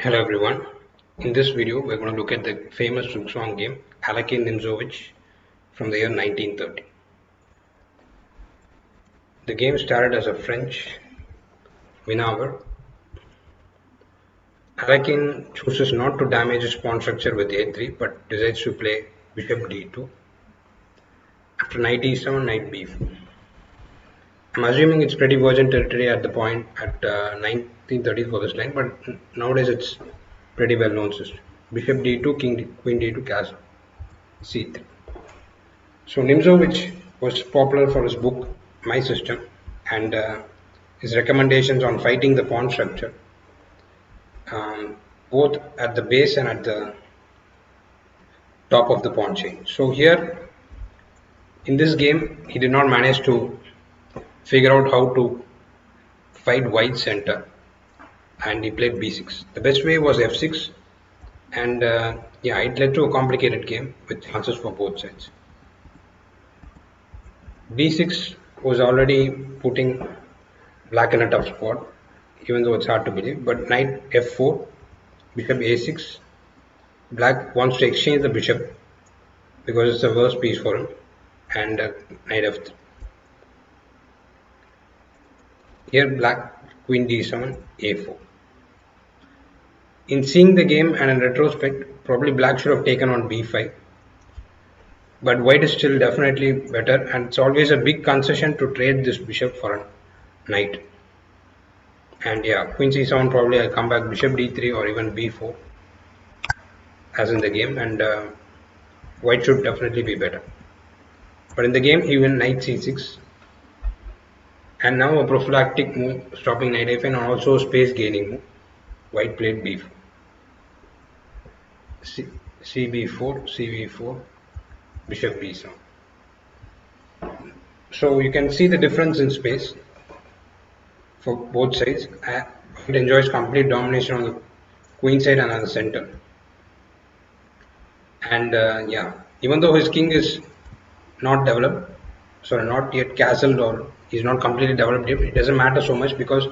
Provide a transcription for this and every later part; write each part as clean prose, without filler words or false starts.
Hello everyone. In this video, we're going to look at the famous Zugzwang game, Alekhine Nimzowitsch, from the year 1930. The game started as a French maneuver. Alekhine chooses not to damage his pawn structure with a3, but decides to play bishop d2. After knight e7, knight b4. I'm assuming it's pretty virgin territory at the point at 1930 for this line, but nowadays it's pretty well known system. Bishop d2, queen d2, castle c3. So Nimzowitsch was popular for his book My System and his recommendations on fighting the pawn structure, both at the base and at the top of the pawn chain. So here in this game, he did not manage to figure out how to fight white center, and he played b6. The best way was f6, and yeah, it led to a complicated game with chances for both sides. b6 was already putting black in a tough spot, even though it's hard to believe. But knight f4, bishop a6. Black wants to exchange the bishop because it's the worst piece for him, and knight f3. Here, black queen d7, a4. In seeing the game and in retrospect, probably black should have taken on b5. But white is still definitely better, and it's always a big concession to trade this bishop for a knight. And yeah, queen c7, probably I'll come back bishop d3 or even b4 as in the game, and white should definitely be better. But in the game, even knight c6, and now a prophylactic move stopping knight f and also a space gaining move. White played b4, cb4, cb4, bishop b7. So you can see the difference in space for both sides. It enjoys complete domination on the queen side and on the center. And yeah, even though his king is not developed, sorry, not yet castled, or he's not completely developed yet, it doesn't matter so much because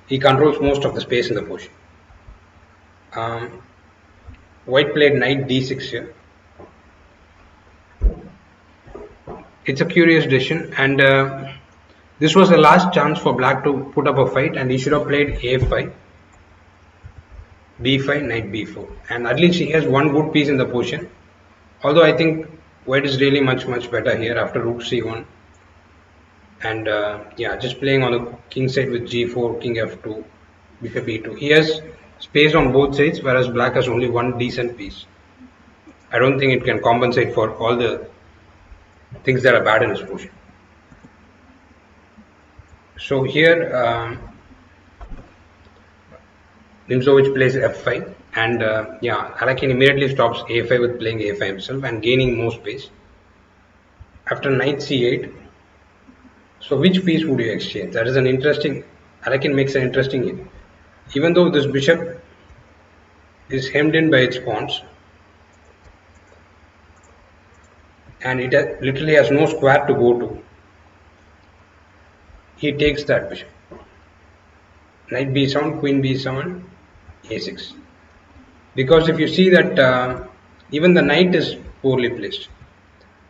he controls most of the space in the position. White played knight d6 here. It's a curious decision, and this was the last chance for black to put up a fight, and he should have played a5, b5, knight b4, and at least he has one good piece in the position. Although I think white is really much better here after rook c1, and yeah, just playing on the king side with g4, king f2, bishop e2. He has space on both sides, whereas black has only one decent piece. I don't think it can compensate for all the things that are bad in his position. So here Nimzowitsch plays f5, and yeah, Alekhine immediately stops a5 with playing a5 himself and gaining more space. After knight c8, so which piece would you exchange? That is an interesting, Alekhine makes an interesting hit. Even though this bishop is hemmed in by its pawns, and it literally has no square to go to, he takes that bishop. Knight b7, queen b7, a6. Because if you see that even the knight is poorly placed,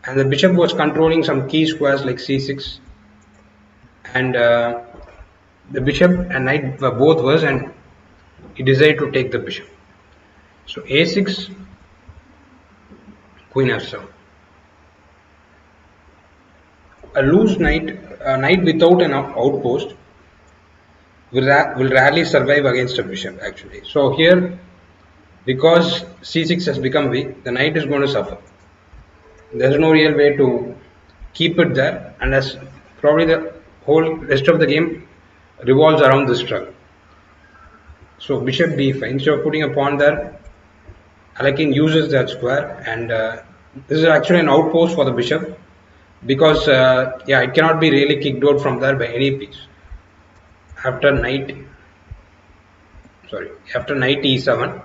and the bishop was controlling some key squares like c6, and the bishop and knight were both worse, and he decided to take the bishop. So a6, queen f7. A loose knight, a knight without an outpost, will rarely survive against a bishop actually. So here, because c6 has become weak, the knight is going to suffer. There is no real way to keep it there, and as probably the whole rest of the game revolves around this struggle. So bishop b5, instead of putting a pawn there, Alekhine uses that square, and this is actually an outpost for the bishop, because yeah, it cannot be really kicked out from there by any piece. After knight e7,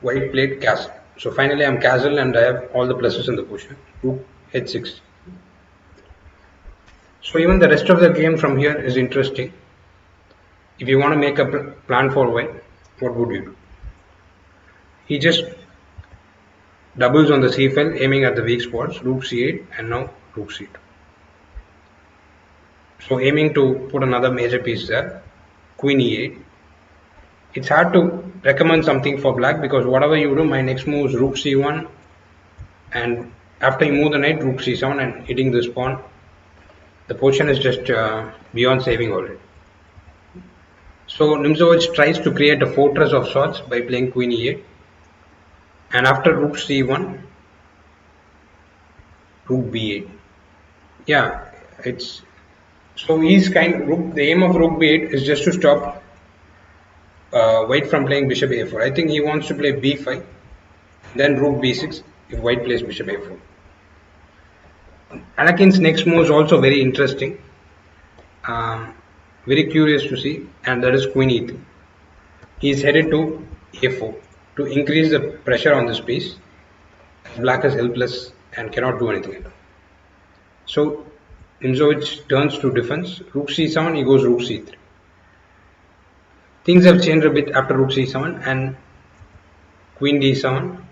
white played castle. So finally I'm castle and I have all the pluses in the position. Rook h6. So even the rest of the game from here is interesting. If you want to make a plan for white, what would you do? He just doubles on the c file, aiming at the weak spots, rook c8, and now rook c2. So aiming to put another major piece there, queen e8. It's hard to recommend something for black because whatever you do, my next move is rook c1, and after you move the knight, rook c7 and hitting this pawn, the position is just beyond saving already. So Nimzowitsch tries to create a fortress of sorts by playing queen e8, and after rook c1, rook b8. Yeah, it's so he's the aim of rook b8 is just to stop white from playing bishop a4. I think he wants to play b5, then rook b6 if white plays bishop a4. Anakin's next move is also very interesting, very curious to see, and that is queen e3. He is headed to a4 to increase the pressure on this piece. Black is helpless and cannot do anything. So Nimzowitsch turns to defense. Rook c7, he goes rook c3. Things have changed a bit after rook c7 and queen d7.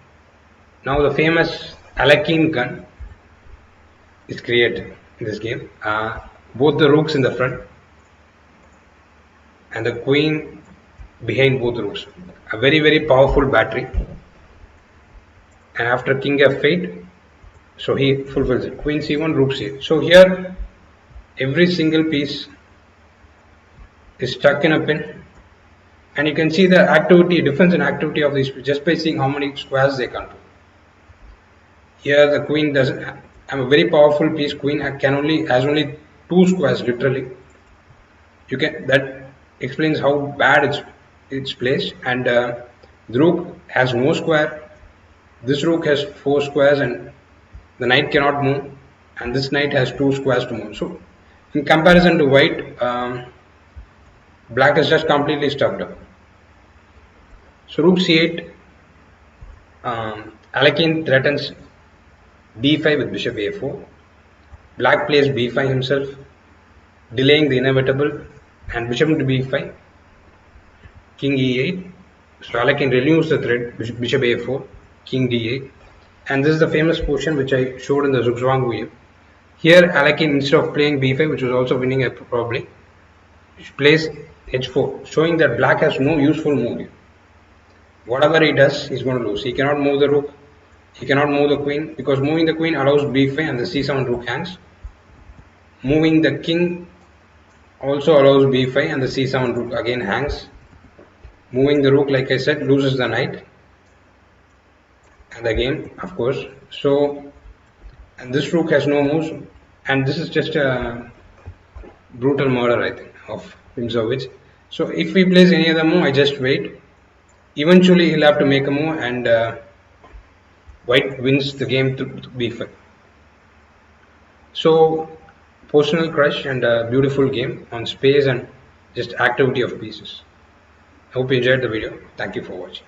Now the famous Alekhine gun is created in this game. Both the rooks in the front and the queen behind both the rooks. A very, very powerful battery. And after king f8, so he fulfills it. Queen c1, rook c8. So here, every single piece is stuck in a pin. And you can see the difference in activity of these just by seeing how many squares they can do. Here the queen doesn't. I'm a very powerful piece. Queen has only 2 squares literally. That explains how bad it's placed. And the rook has no square. This rook has 4 squares, and the knight cannot move. And this knight has 2 squares to move. So in comparison to white, black is just completely stuffed up. So rook c8, Alekhine threatens d5 with bishop a4. Black plays b5 himself, delaying the inevitable, and bishop to b5, king e8. So Alekhine renews the threat, bishop a4, king d8. And this is the famous position which I showed in the Zugzwang video. Here Alekhine, instead of playing b5, which was also winning probably, plays h4, showing that black has no useful move here. Whatever he does, he's going to lose. He cannot move the rook, he cannot move the queen, because moving the queen allows b5 and the c7 rook hangs. Moving the king also allows b5 and the c7 rook again hangs. Moving the rook, like I said, loses the knight and the game, of course. So, and this rook has no moves, and this is just a brutal murder, I think, of Nimzowitsch. So if he plays any other move, I just wait. Eventually he'll have to make a move, and white wins the game to b5. So positional crush and a beautiful game on space and just activity of pieces. I hope you enjoyed the video. Thank you for watching.